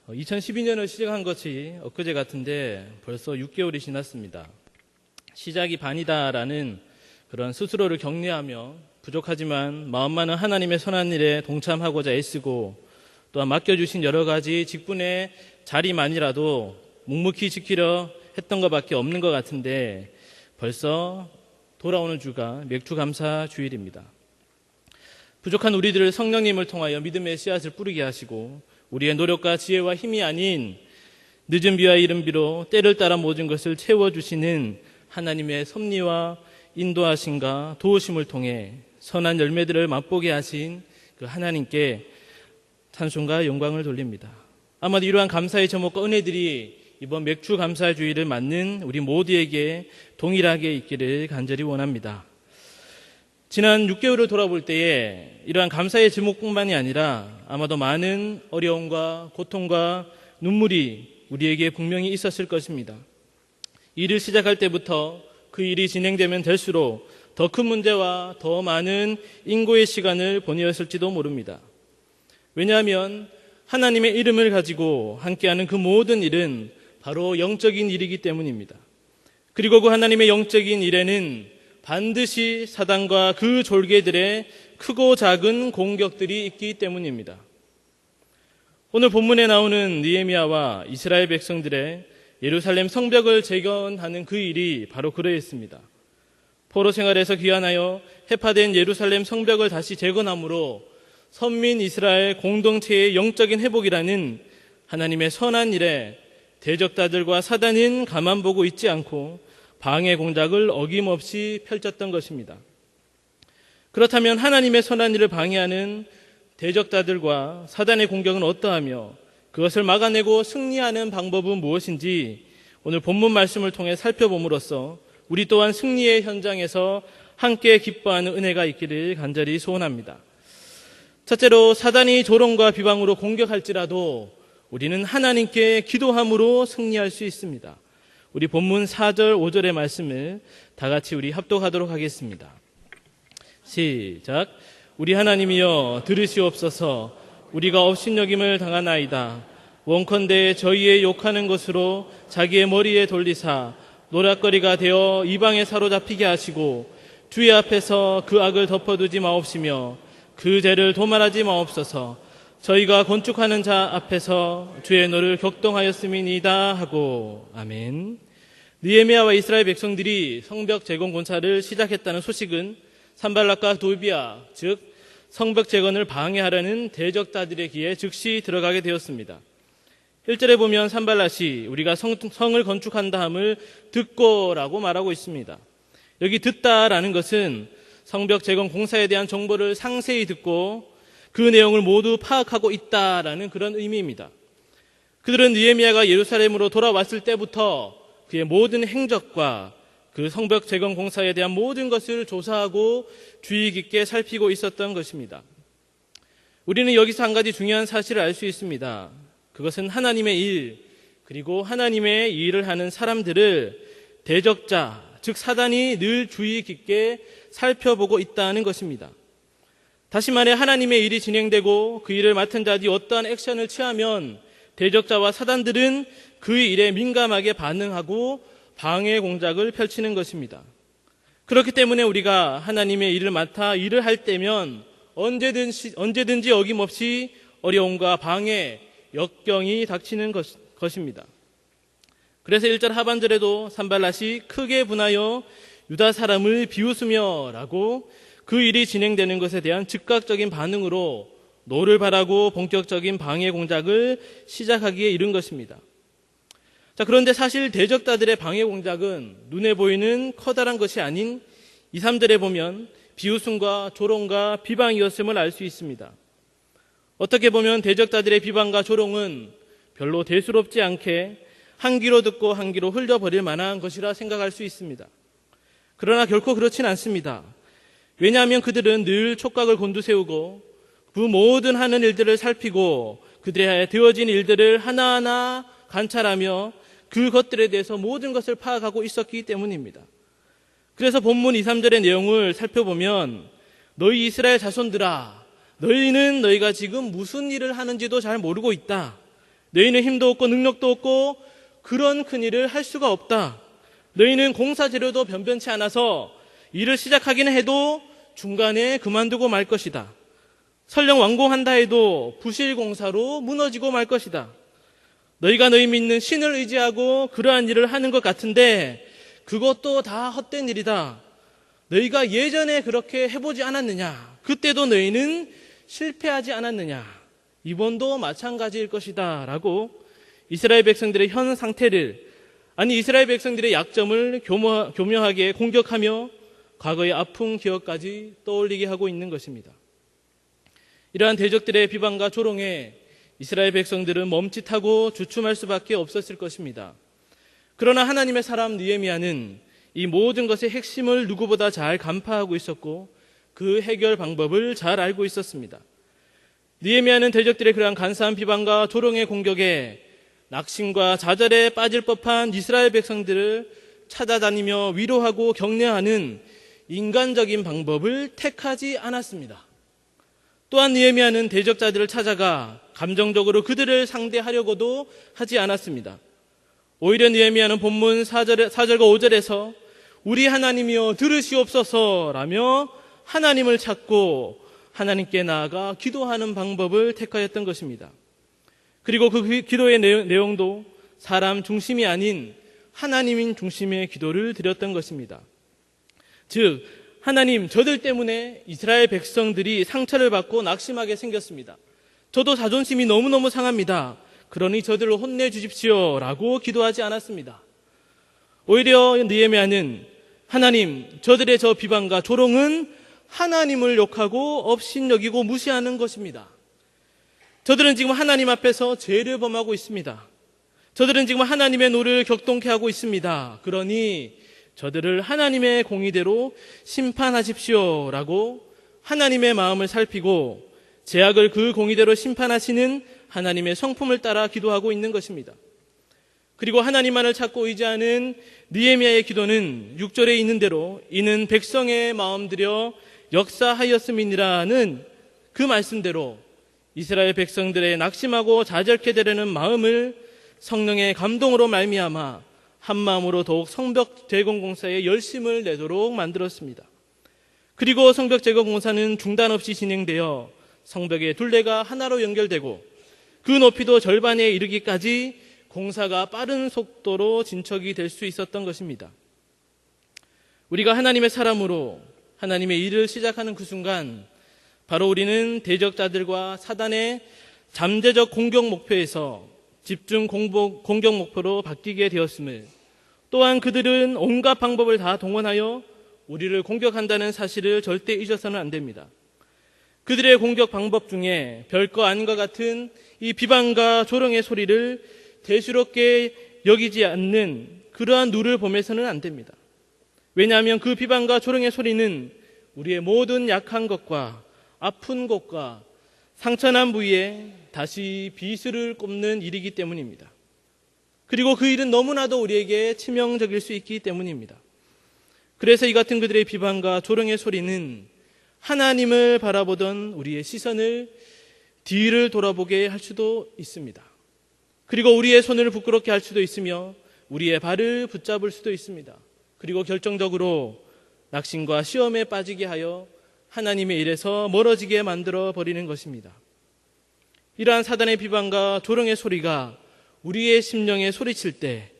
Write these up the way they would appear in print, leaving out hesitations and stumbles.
2012년을 시작한 것이 엊그제 같은데 벌써 6개월이 지났습니다. 시작이 반이다라는 그런 스스로를 격려하며 부족하지만 마음만은 하나님의 선한 일에 동참하고자 애쓰고 또한 맡겨주신 여러 가지 직분의 자리만이라도 묵묵히 지키려 했던 것밖에 없는 것 같은데 벌써 돌아오는 주가 맥주감사 주일입니다. 부족한 우리들을 성령님을 통하여 믿음의 씨앗을 뿌리게 하시고 우리의 노력과 지혜와 힘이 아닌 늦은 비와 이른 비로 때를 따라 모든 것을 채워주시는 하나님의 섭리와 인도하심과 도우심을 통해 선한 열매들을 맛보게 하신 그 하나님께 찬송과 영광을 돌립니다. 아마도 이러한 감사의 제목과 은혜들이 이번 맥주 감사주일을 맞는 우리 모두에게 동일하게 있기를 간절히 원합니다. 지난 6개월을 돌아볼 때에 이러한 감사의 제목뿐만이 아니라 아마도 많은 어려움과 고통과 눈물이 우리에게 분명히 있었을 것입니다. 일을 시작할 때부터 그 일이 진행되면 될수록 더 큰 문제와 더 많은 인고의 시간을 보내었을지도 모릅니다. 왜냐하면 하나님의 이름을 가지고 함께하는 그 모든 일은 바로 영적인 일이기 때문입니다. 그리고 그 하나님의 영적인 일에는 반드시 사단과 그 졸개들의 크고 작은 공격들이 있기 때문입니다. 오늘 본문에 나오는 느헤미야와 이스라엘 백성들의 예루살렘 성벽을 재건하는 그 일이 바로 그러했습니다. 포로 생활에서 귀환하여 해파된 예루살렘 성벽을 다시 재건함으로 선민 이스라엘 공동체의 영적인 회복이라는 하나님의 선한 일에 대적자들과 사단은 가만 보고 있지 않고 방해 공작을 어김없이 펼쳤던 것입니다. 그렇다면 하나님의 선한 일을 방해하는 대적자들과 사단의 공격은 어떠하며 그것을 막아내고 승리하는 방법은 무엇인지 오늘 본문 말씀을 통해 살펴봄으로써 우리 또한 승리의 현장에서 함께 기뻐하는 은혜가 있기를 간절히 소원합니다. 첫째로 사단이 조롱과 비방으로 공격할지라도 우리는 하나님께 기도함으로 승리할 수 있습니다. 우리 본문 4절, 5절의 말씀을 다 같이 우리 합독하도록 하겠습니다. 시작. 우리 하나님이여 들으시옵소서. 우리가 업신여김을 당하나이다. 원컨대 저희의 욕하는 것으로 자기의 머리에 돌리사 노략거리가 되어 이방에 사로잡히게 하시고 주의 앞에서 그 악을 덮어두지 마옵시며 그 죄를 도말하지 마옵소서. 저희가 건축하는 자 앞에서 주의 노를 격동하였음이니이다 하고 아멘. 느헤미야와 이스라엘 백성들이 성벽 재건 공사를 시작했다는 소식은 산발락과 도비야, 즉 성벽 재건을 방해하려는 대적자들의 귀에 즉시 들어가게 되었습니다. 1절에 보면 산발락이 우리가 성을 건축한다 함을 듣고라고 말하고 있습니다. 여기 듣다라는 것은 성벽 재건 공사에 대한 정보를 상세히 듣고 그 내용을 모두 파악하고 있다라는 그런 의미입니다. 그들은 느헤미야가 예루살렘으로 돌아왔을 때부터 그의 모든 행적과 그 성벽 재건 공사에 대한 모든 것을 조사하고 주의 깊게 살피고 있었던 것입니다. 우리는 여기서 한 가지 중요한 사실을 알 수 있습니다. 그것은 하나님의 일, 그리고 하나님의 일을 하는 사람들을 대적자, 즉 사단이 늘 주의 깊게 살펴보고 있다는 것입니다. 다시 말해 하나님의 일이 진행되고 그 일을 맡은 자들이 어떠한 액션을 취하면 대적자와 사단들은 그 일에 민감하게 반응하고 방해 공작을 펼치는 것입니다. 그렇기 때문에 우리가 하나님의 일을 맡아 일을 할 때면 언제든지 어김없이 어려움과 방해, 역경이 닥치는 것입니다. 그래서 1절 하반절에도 산발락이 크게 분하여 유다 사람을 비웃으며 라고 그 일이 진행되는 것에 대한 즉각적인 반응으로 노를 바라고 본격적인 방해 공작을 시작하기에 이른 것입니다. 자, 그런데 사실 대적자들의 방해 공작은 눈에 보이는 커다란 것이 아닌 2, 3절에 보면 비웃음과 조롱과 비방이었음을 알 수 있습니다. 어떻게 보면 대적자들의 비방과 조롱은 별로 대수롭지 않게 한 귀로 듣고 한 귀로 흘려버릴 만한 것이라 생각할 수 있습니다. 그러나 결코 그렇진 않습니다. 왜냐하면 그들은 늘 촉각을 곤두세우고 그 모든 하는 일들을 살피고 그들에 되어진 일들을 하나하나 관찰하며 그것들에 대해서 모든 것을 파악하고 있었기 때문입니다. 그래서 본문 2, 3절의 내용을 살펴보면 너희 이스라엘 자손들아, 너희는 너희가 지금 무슨 일을 하는지도 잘 모르고 있다. 너희는 힘도 없고 능력도 없고 그런 큰 일을 할 수가 없다. 너희는 공사 재료도 변변치 않아서 일을 시작하기는 해도 중간에 그만두고 말 것이다. 설령 완공한다 해도 부실 공사로 무너지고 말 것이다. 너희가 너희 믿는 신을 의지하고 그러한 일을 하는 것 같은데 그것도 다 헛된 일이다. 너희가 예전에 그렇게 해보지 않았느냐? 그때도 너희는 실패하지 않았느냐? 이번도 마찬가지일 것이다. 라고 이스라엘 백성들의 현 상태를, 아니 이스라엘 백성들의 약점을 교묘하게 공격하며 과거의 아픈 기억까지 떠올리게 하고 있는 것입니다. 이러한 대적들의 비방과 조롱에 이스라엘 백성들은 멈칫하고 주춤할 수밖에 없었을 것입니다. 그러나 하나님의 사람 느헤미야는 이 모든 것의 핵심을 누구보다 잘 간파하고 있었고 그 해결 방법을 잘 알고 있었습니다. 느헤미야는 대적들의 그러한 간사한 비방과 조롱의 공격에 낙심과 좌절에 빠질 법한 이스라엘 백성들을 찾아다니며 위로하고 격려하는 인간적인 방법을 택하지 않았습니다. 또한 느헤미야는 대적자들을 찾아가 감정적으로 그들을 상대하려고도 하지 않았습니다. 오히려 느헤미야는 본문 4절과 5절에서 우리 하나님이여 들으시옵소서라며 하나님을 찾고 하나님께 나아가 기도하는 방법을 택하였던 것입니다. 그리고 그 기도의 내용도 사람 중심이 아닌 하나님인 중심의 기도를 드렸던 것입니다. 즉 하나님, 저들 때문에 이스라엘 백성들이 상처를 받고 낙심하게 생겼습니다. 저도 자존심이 너무너무 상합니다. 그러니 저들을 혼내주십시오 라고 기도하지 않았습니다. 오히려 느헤미야는 하나님, 저들의 저 비방과 조롱은 하나님을 욕하고 업신여기고 무시하는 것입니다. 저들은 지금 하나님 앞에서 죄를 범하고 있습니다. 저들은 지금 하나님의 노를 격동케 하고 있습니다. 그러니 저들을 하나님의 공의대로 심판하십시오 라고 하나님의 마음을 살피고 죄악을 그 공의대로 심판하시는 하나님의 성품을 따라 기도하고 있는 것입니다. 그리고 하나님만을 찾고 의지하는 느헤미야의 기도는 6절에 있는 대로 이는 백성의 마음 들여 역사하였음이니라는 그 말씀대로 이스라엘 백성들의 낙심하고 좌절케 되려는 마음을 성령의 감동으로 말미암아 한 마음으로 더욱 성벽 재건 공사에 열심을 내도록 만들었습니다. 그리고 성벽 재건 공사는 중단 없이 진행되어 성벽의 둘레가 하나로 연결되고 그 높이도 절반에 이르기까지 공사가 빠른 속도로 진척이 될 수 있었던 것입니다. 우리가 하나님의 사람으로 하나님의 일을 시작하는 그 순간 바로 우리는 대적자들과 사단의 잠재적 공격 목표에서 집중 공격 목표로 바뀌게 되었음을, 또한 그들은 온갖 방법을 다 동원하여 우리를 공격한다는 사실을 절대 잊어서는 안 됩니다. 그들의 공격 방법 중에 별거 아닌 것 같은 이 비방과 조롱의 소리를 대수롭게 여기지 않는 그러한 누를 보면서는 안 됩니다. 왜냐하면 그 비방과 조롱의 소리는 우리의 모든 약한 것과 아픈 곳과 상처난 부위에 다시 비수를 꼽는 일이기 때문입니다. 그리고 그 일은 너무나도 우리에게 치명적일 수 있기 때문입니다. 그래서 이 같은 그들의 비방과 조롱의 소리는 하나님을 바라보던 우리의 시선을 뒤를 돌아보게 할 수도 있습니다. 그리고 우리의 손을 부끄럽게 할 수도 있으며 우리의 발을 붙잡을 수도 있습니다. 그리고 결정적으로 낙심과 시험에 빠지게 하여 하나님의 일에서 멀어지게 만들어 버리는 것입니다. 이러한 사단의 비방과 조롱의 소리가 우리의 심령에 소리칠 때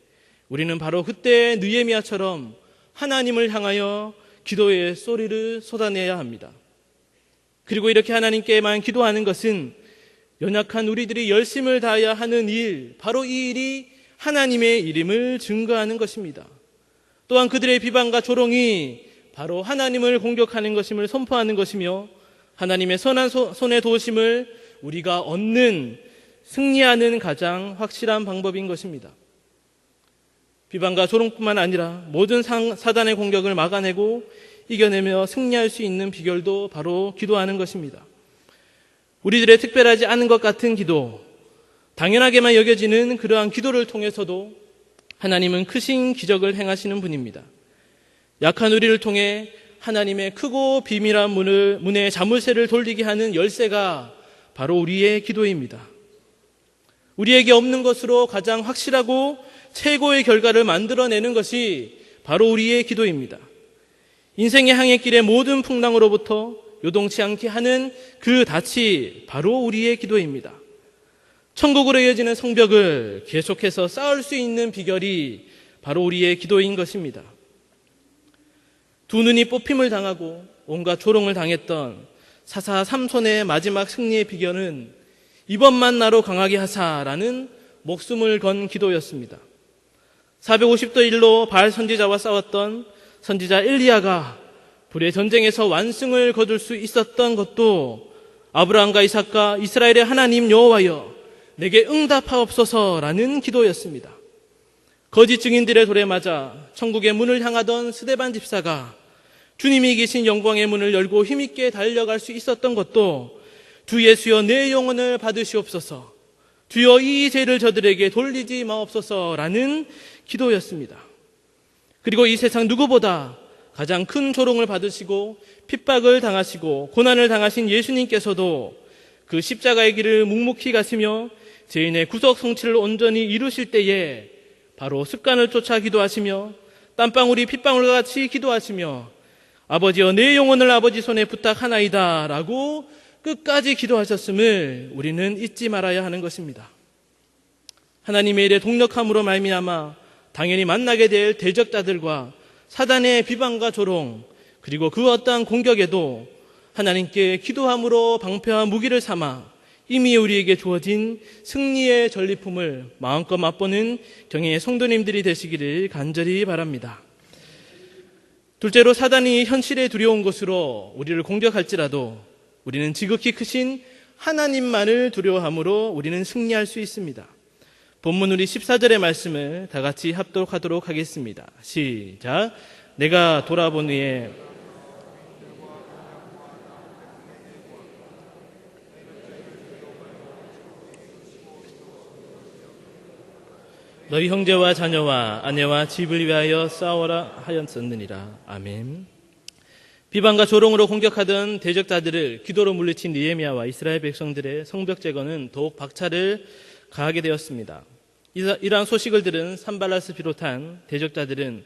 우리는 바로 그때 느헤미야처럼 하나님을 향하여 기도의 소리를 쏟아내야 합니다. 그리고 이렇게 하나님께만 기도하는 것은 연약한 우리들이 열심을 다해야 하는 일, 바로 이 일이 하나님의 일임을 증거하는 것입니다. 또한 그들의 비방과 조롱이 바로 하나님을 공격하는 것임을 선포하는 것이며 하나님의 선한 손의 도우심을 우리가 얻는, 승리하는 가장 확실한 방법인 것입니다. 비방과 조롱뿐만 아니라 모든 사단의 공격을 막아내고 이겨내며 승리할 수 있는 비결도 바로 기도하는 것입니다. 우리들의 특별하지 않은 것 같은 기도, 당연하게만 여겨지는 그러한 기도를 통해서도 하나님은 크신 기적을 행하시는 분입니다. 약한 우리를 통해 하나님의 크고 비밀한 문의 자물쇠를 돌리게 하는 열쇠가 바로 우리의 기도입니다. 우리에게 없는 것으로 가장 확실하고 최고의 결과를 만들어내는 것이 바로 우리의 기도입니다. 인생의 항해길의 모든 풍랑으로부터 요동치 않게 하는 그 닻이 바로 우리의 기도입니다. 천국으로 이어지는 성벽을 계속해서 쌓을 수 있는 비결이 바로 우리의 기도인 것입니다. 두 눈이 뽑힘을 당하고 온갖 조롱을 당했던 사사 삼손의 마지막 승리의 비결은 이번만 나로 강하게 하사라는 목숨을 건 기도였습니다. 450도 일로 바알 선지자와 싸웠던 선지자 엘리야가 불의 전쟁에서 완승을 거둘 수 있었던 것도 아브라함과 이삭과 이스라엘의 하나님 여호와여 내게 응답하옵소서라는 기도였습니다. 거짓 증인들의 돌에 맞아 천국의 문을 향하던 스데반 집사가 주님이 계신 영광의 문을 열고 힘있게 달려갈 수 있었던 것도 주 예수여 내 영혼을 받으시옵소서, 주여 이 죄를 저들에게 돌리지 마옵소서라는 기도였습니다. 그리고 이 세상 누구보다 가장 큰 조롱을 받으시고 핍박을 당하시고 고난을 당하신 예수님께서도 그 십자가의 길을 묵묵히 가시며 죄인의 구속 성취를 온전히 이루실 때에 바로 습관을 쫓아 기도하시며 땀방울이 핏방울과 같이 기도하시며 아버지여 내 영혼을 아버지 손에 부탁하나이다 라고 끝까지 기도하셨음을 우리는 잊지 말아야 하는 것입니다. 하나님의 일에 동력함으로 말미암아 당연히 만나게 될 대적자들과 사단의 비방과 조롱, 그리고 그 어떠한 공격에도 하나님께 기도함으로 방패와 무기를 삼아 이미 우리에게 주어진 승리의 전리품을 마음껏 맛보는 경애의 성도님들이 되시기를 간절히 바랍니다. 둘째로, 사단이 현실에 두려운 것으로 우리를 공격할지라도 우리는 지극히 크신 하나님만을 두려워함으로 우리는 승리할 수 있습니다. 본문 우리 14절의 말씀을 다 같이 합독하도록 하겠습니다. 시작. 내가 돌아본 후에 너희 형제와 자녀와 아내와 집을 위하여 싸워라 하였었느니라. 아멘. 비방과 조롱으로 공격하던 대적자들을 기도로 물리친 느헤미야와 이스라엘 백성들의 성벽 재건은 더욱 박차를 가하게 되었습니다. 이러한 소식을 들은 산발랏을 비롯한 대적자들은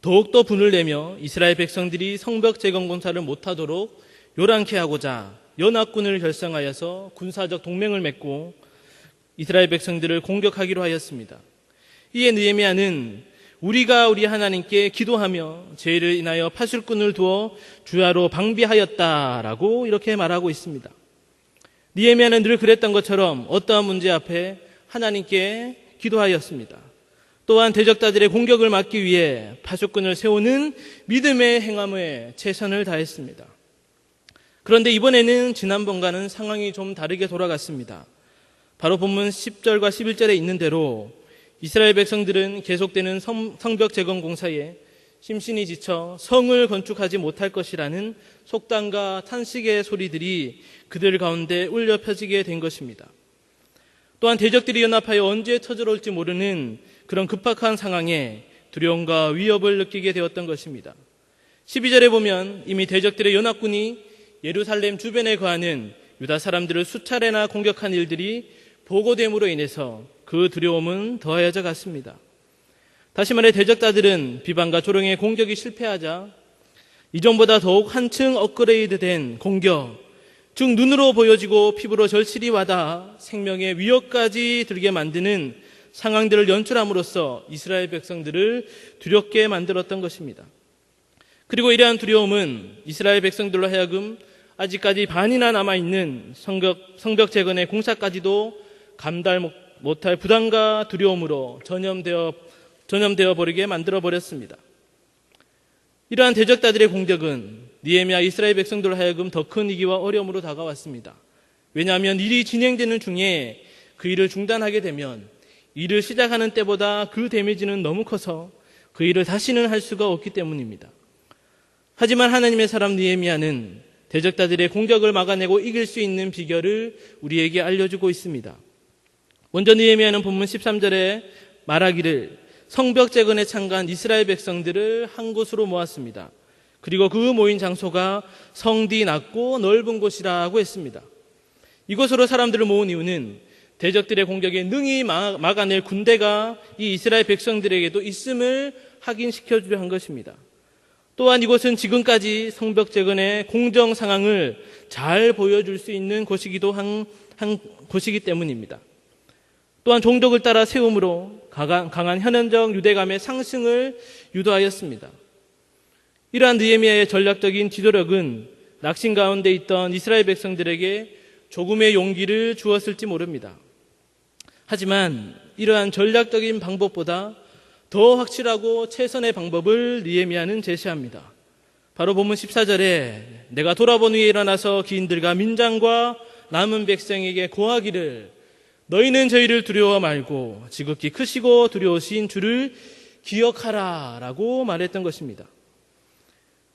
더욱더 분을 내며 이스라엘 백성들이 성벽 재건 공사를 못하도록 요란케 하고자 연합군을 결성하여서 군사적 동맹을 맺고 이스라엘 백성들을 공격하기로 하였습니다. 이에 느헤미야는 우리가 우리 하나님께 기도하며 죄를 인하여 파술꾼을 두어 주야로 방비하였다라고 이렇게 말하고 있습니다. 느헤미야는 늘 그랬던 것처럼 어떠한 문제 앞에 하나님께 기도하였습니다. 또한 대적자들의 공격을 막기 위해 파수꾼을 세우는 믿음의 행함에 최선을 다했습니다. 그런데 이번에는 지난번과는 상황이 좀 다르게 돌아갔습니다. 바로 본문 10절과 11절에 있는 대로 이스라엘 백성들은 계속되는 성벽 재건 공사에 심신이 지쳐 성을 건축하지 못할 것이라는 속담과 탄식의 소리들이 그들 가운데 울려 퍼지게 된 것입니다. 또한 대적들이 연합하여 언제 터져올지 모르는 그런 급박한 상황에 두려움과 위협을 느끼게 되었던 것입니다. 12절에 보면 이미 대적들의 연합군이 예루살렘 주변에 거하는 유다 사람들을 수차례나 공격한 일들이 보고됨으로 인해서 그 두려움은 더해져 갔습니다. 다시 말해 대적자들은 비방과 조롱의 공격이 실패하자 이전보다 더욱 한층 업그레이드된 공격, 즉 눈으로 보여지고 피부로 절실히 와닿아 생명의 위협까지 들게 만드는 상황들을 연출함으로써 이스라엘 백성들을 두렵게 만들었던 것입니다. 그리고 이러한 두려움은 이스라엘 백성들로 하여금 아직까지 반이나 남아있는 성벽 재건의 공사까지도 감당 못할 부담과 두려움으로 전염되어 버리게 만들어 버렸습니다. 이러한 대적자들의 공격은 느헤미야 이스라엘 백성들로 하여금 더 큰 위기와 어려움으로 다가왔습니다. 왜냐하면 일이 진행되는 중에 그 일을 중단하게 되면 일을 시작하는 때보다 그 데미지는 너무 커서 그 일을 다시는 할 수가 없기 때문입니다. 하지만 하나님의 사람 느헤미야는 대적자들의 공격을 막아내고 이길 수 있는 비결을 우리에게 알려주고 있습니다. 먼저 느헤미야는 본문 13절에 말하기를 성벽 재건에 참가한 이스라엘 백성들을 한 곳으로 모았습니다. 그리고 그 모인 장소가 성뒤 낮고 넓은 곳이라고 했습니다. 이곳으로 사람들을 모은 이유는 대적들의 공격에 능히 막아낼 군대가 이 이스라엘 백성들에게도 있음을 확인시켜주려 한 것입니다. 또한 이곳은 지금까지 성벽 재건의 공정 상황을 잘 보여줄 수 있는 곳이기도 한 곳이기 때문입니다. 또한 종족을 따라 세움으로 강한 현현적 유대감의 상승을 유도하였습니다. 이러한 느헤미야의 전략적인 지도력은 낙심 가운데 있던 이스라엘 백성들에게 조금의 용기를 주었을지 모릅니다. 하지만 이러한 전략적인 방법보다 더 확실하고 최선의 방법을 느헤미야는 제시합니다. 바로 본문 14절에 내가 돌아본 후에 일어나서 기인들과 민장과 남은 백성에게 고하기를 너희는 저희를 두려워 말고 지극히 크시고 두려우신 주를 기억하라 라고 말했던 것입니다.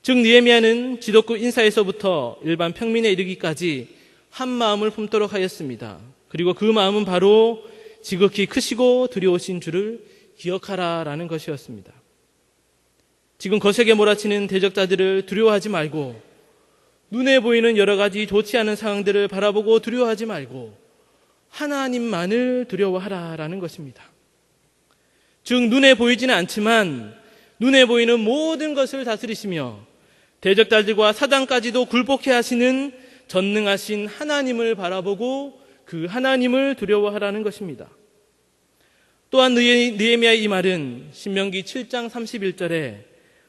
즉 느헤미야는 지도급 인사에서부터 일반 평민에 이르기까지 한 마음을 품도록 하였습니다. 그리고 그 마음은 바로 지극히 크시고 두려우신 주를 기억하라 라는 것이었습니다. 지금 거세게 몰아치는 대적자들을 두려워하지 말고 눈에 보이는 여러 가지 좋지 않은 상황들을 바라보고 두려워하지 말고 하나님만을 두려워하라 라는 것입니다. 즉 눈에 보이지는 않지만 눈에 보이는 모든 것을 다스리시며 대적자들과 사단까지도 굴복해 하시는 전능하신 하나님을 바라보고 그 하나님을 두려워하라는 것입니다. 또한 느헤미야의 이 말은 신명기 7장 31절에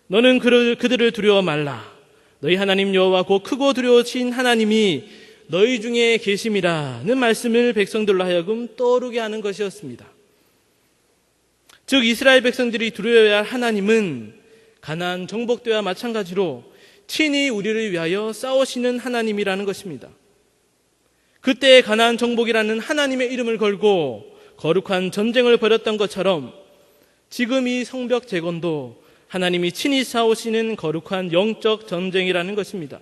너는 그들을 두려워 말라. 너희 하나님 여호와 곧 크고 두려우신 하나님이 너희 중에 계심이라는 말씀을 백성들로 하여금 떠오르게 하는 것이었습니다. 즉 이스라엘 백성들이 두려워해야 할 하나님은 가나안 정복 때와 마찬가지로 친히 우리를 위하여 싸우시는 하나님이라는 것입니다. 그때 가나안 정복이라는 하나님의 이름을 걸고 거룩한 전쟁을 벌였던 것처럼 지금 이 성벽 재건도 하나님이 친히 싸우시는 거룩한 영적 전쟁이라는 것입니다.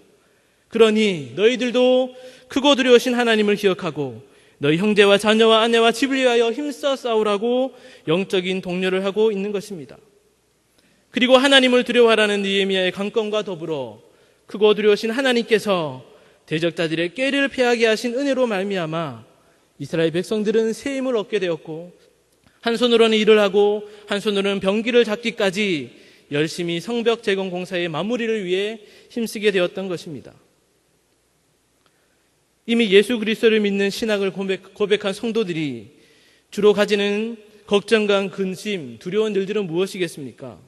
그러니 너희들도 크고 두려우신 하나님을 기억하고 너희 형제와 자녀와 아내와 집을 위하여 힘써 싸우라고 영적인 독려를 하고 있는 것입니다. 그리고 하나님을 두려워하라는 느헤미야의 강권과 더불어 크고 두려우신 하나님께서 대적자들의 꾀를 피하게 하신 은혜로 말미암아 이스라엘 백성들은 새 힘을 얻게 되었고 한 손으로는 일을 하고 한 손으로는 병기를 잡기까지 열심히 성벽 재건 공사의 마무리를 위해 힘쓰게 되었던 것입니다. 이미 예수 그리스도를 믿는 신앙을 고백한 성도들이 주로 가지는 걱정과 근심, 두려운 일들은 무엇이겠습니까?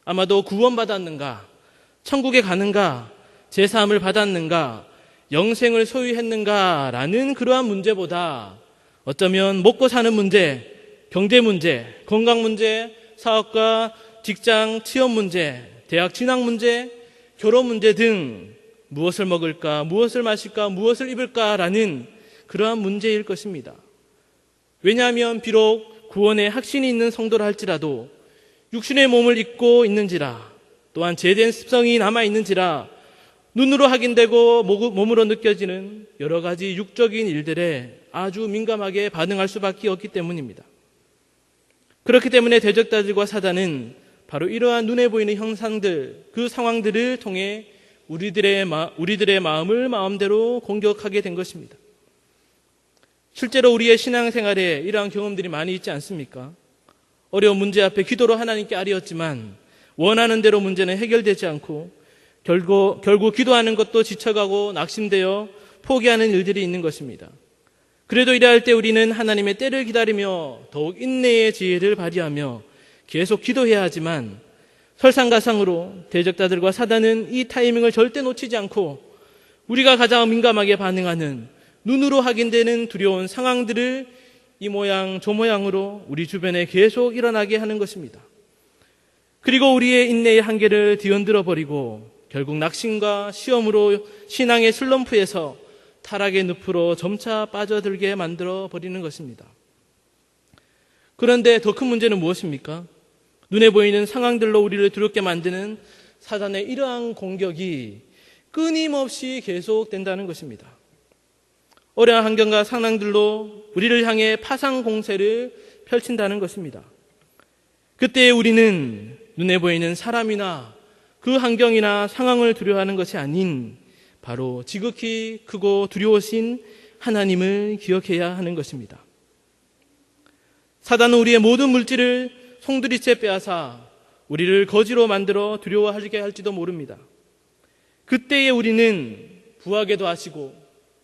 아마도 구원받았는가, 천국에 가는가, 제사함을 받았는가, 영생을 소유했는가라는 그러한 문제보다 어쩌면 먹고 사는 문제, 경제 문제, 건강 문제, 사업과 직장, 취업 문제, 대학 진학 문제, 결혼 문제 등 무엇을 먹을까, 무엇을 마실까, 무엇을 입을까라는 그러한 문제일 것입니다. 왜냐하면 비록 구원에 확신이 있는 성도라 할지라도 육신의 몸을 입고 있는지라 또한 제된 습성이 남아있는지라 눈으로 확인되고 몸으로 느껴지는 여러 가지 육적인 일들에 아주 민감하게 반응할 수밖에 없기 때문입니다. 그렇기 때문에 대적자들과 사단은 바로 이러한 눈에 보이는 형상들, 그 상황들을 통해 우리들의 마음을 마음대로 공격하게 된 것입니다. 실제로 우리의 신앙생활에 이러한 경험들이 많이 있지 않습니까? 어려운 문제 앞에 기도로 하나님께 아뢰었지만 원하는 대로 문제는 해결되지 않고 결국 기도하는 것도 지쳐가고 낙심되어 포기하는 일들이 있는 것입니다. 그래도 이래할 때 우리는 하나님의 때를 기다리며 더욱 인내의 지혜를 발휘하며 계속 기도해야 하지만 설상가상으로 대적자들과 사단은 이 타이밍을 절대 놓치지 않고 우리가 가장 민감하게 반응하는 눈으로 확인되는 두려운 상황들을 이 모양 저 모양으로 우리 주변에 계속 일어나게 하는 것입니다. 그리고 우리의 인내의 한계를 뒤흔들어 버리고 결국 낙심과 시험으로 신앙의 슬럼프에서 타락의 늪으로 점차 빠져들게 만들어 버리는 것입니다. 그런데 더 큰 문제는 무엇입니까? 눈에 보이는 상황들로 우리를 두렵게 만드는 사단의 이러한 공격이 끊임없이 계속된다는 것입니다. 어려운 환경과 상황들로 우리를 향해 파상 공세를 펼친다는 것입니다. 그때 우리는 눈에 보이는 사람이나 그 환경이나 상황을 두려워하는 것이 아닌 바로 지극히 크고 두려우신 하나님을 기억해야 하는 것입니다. 사단은 우리의 모든 물질을 송두리째 빼앗아 우리를 거지로 만들어 두려워하게 할지도 모릅니다. 그때에 우리는 부하게도 하시고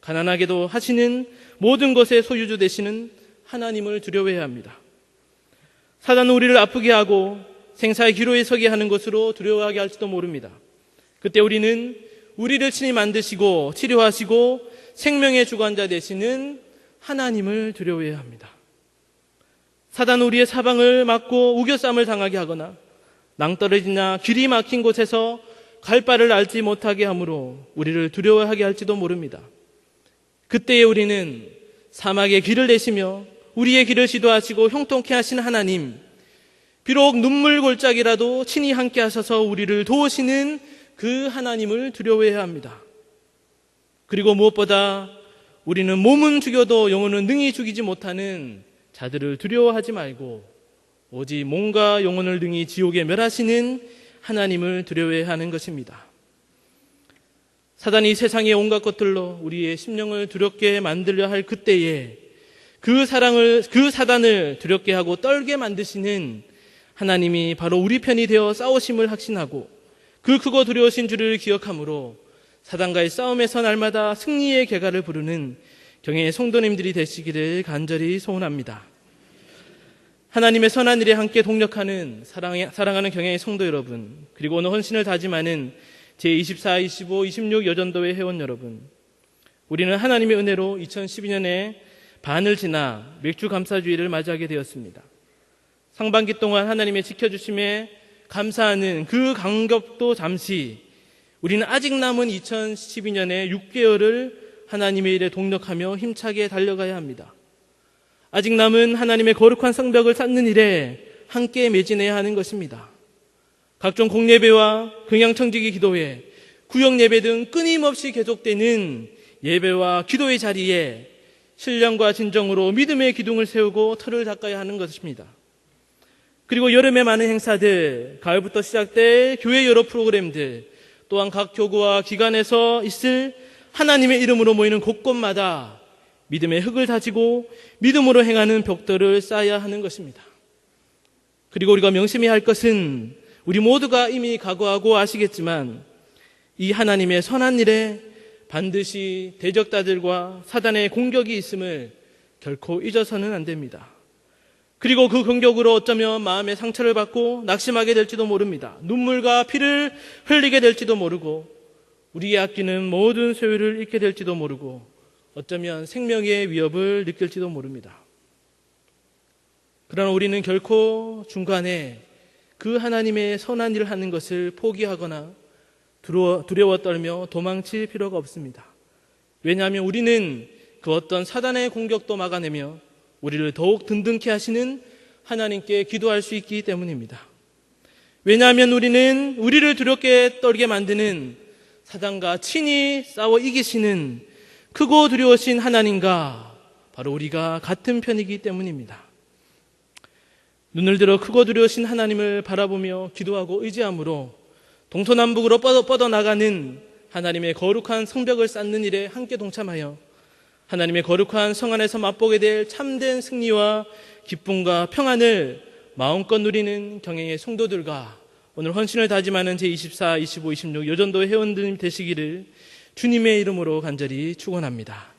가난하게도 하시는 모든 것의 소유주 되시는 하나님을 두려워해야 합니다. 사단은 우리를 아프게 하고 생사의 기로에 서게 하는 것으로 두려워하게 할지도 모릅니다. 그때 우리는 우리를 친히 만드시고 치료하시고 생명의 주관자 되시는 하나님을 두려워해야 합니다. 사단은 우리의 사방을 막고 우겨쌈을 당하게 하거나 낭떠러지나 길이 막힌 곳에서 갈 바를 알지 못하게 하므로 우리를 두려워하게 할지도 모릅니다. 그때에 우리는 사막의 길을 내시며 우리의 길을 지도하시고 형통케 하신 하나님, 비록 눈물 골짜기라도 친히 함께 하셔서 우리를 도우시는 그 하나님을 두려워해야 합니다. 그리고 무엇보다 우리는 몸은 죽여도 영혼은 능히 죽이지 못하는 자들을 두려워하지 말고 오직 몸과 영혼을 능히 지옥에 멸하시는 하나님을 두려워해야 하는 것입니다. 사단이 세상의 온갖 것들로 우리의 심령을 두렵게 만들려 할 그때에 그 사단을 두렵게 하고 떨게 만드시는 하나님이 바로 우리 편이 되어 싸우심을 확신하고 그 크고 두려우신 줄을 기억함으로 사단과의 싸움에서 날마다 승리의 개가를 부르는 경애의 성도님들이 되시기를 간절히 소원합니다. 하나님의 선한 일에 함께 동력하는 사랑하는 경애의 성도 여러분, 그리고 오늘 헌신을 다짐하는 제24, 25, 26 여전도회 회원 여러분, 우리는 하나님의 은혜로 2012년에 반을 지나 맥주 감사주의를 맞이하게 되었습니다. 상반기 동안 하나님의 지켜주심에 감사하는 그 간격도 잠시, 우리는 아직 남은 2012년의 6개월을 하나님의 일에 동력하며 힘차게 달려가야 합니다. 아직 남은 하나님의 거룩한 성벽을 쌓는 일에 함께 매진해야 하는 것입니다. 각종 공예배와 금양청지기 기도회, 구역예배 등 끊임없이 계속되는 예배와 기도의 자리에 신령과 진정으로 믿음의 기둥을 세우고 틀을 닦아야 하는 것입니다. 그리고 여름에 많은 행사들, 가을부터 시작될 교회 여러 프로그램들, 또한 각 교구와 기관에서 있을 하나님의 이름으로 모이는 곳곳마다 믿음의 흙을 다지고 믿음으로 행하는 벽돌을 쌓아야 하는 것입니다. 그리고 우리가 명심해야 할 것은 우리 모두가 이미 각오하고 아시겠지만 이 하나님의 선한 일에 반드시 대적자들과 사단의 공격이 있음을 결코 잊어서는 안 됩니다. 그리고 그 공격으로 어쩌면 마음의 상처를 받고 낙심하게 될지도 모릅니다. 눈물과 피를 흘리게 될지도 모르고 우리의 아끼는 모든 소유를 잃게 될지도 모르고 어쩌면 생명의 위협을 느낄지도 모릅니다. 그러나 우리는 결코 중간에 그 하나님의 선한 일을 하는 것을 포기하거나 두려워 떨며 도망칠 필요가 없습니다. 왜냐하면 우리는 그 어떤 사단의 공격도 막아내며 우리를 더욱 든든케 하시는 하나님께 기도할 수 있기 때문입니다. 왜냐하면 우리는 우리를 두렵게 떨게 만드는 사단과 친히 싸워 이기시는 크고 두려우신 하나님과 바로 우리가 같은 편이기 때문입니다. 눈을 들어 크고 두려우신 하나님을 바라보며 기도하고 의지함으로 동서남북으로 뻗어나가는 하나님의 거룩한 성벽을 쌓는 일에 함께 동참하여 하나님의 거룩한 성 안에서 맛보게 될 참된 승리와 기쁨과 평안을 마음껏 누리는 경영의 성도들과 오늘 헌신을 다짐하는 제24, 25, 26 여전도 회원들 되시기를 주님의 이름으로 간절히 축원합니다.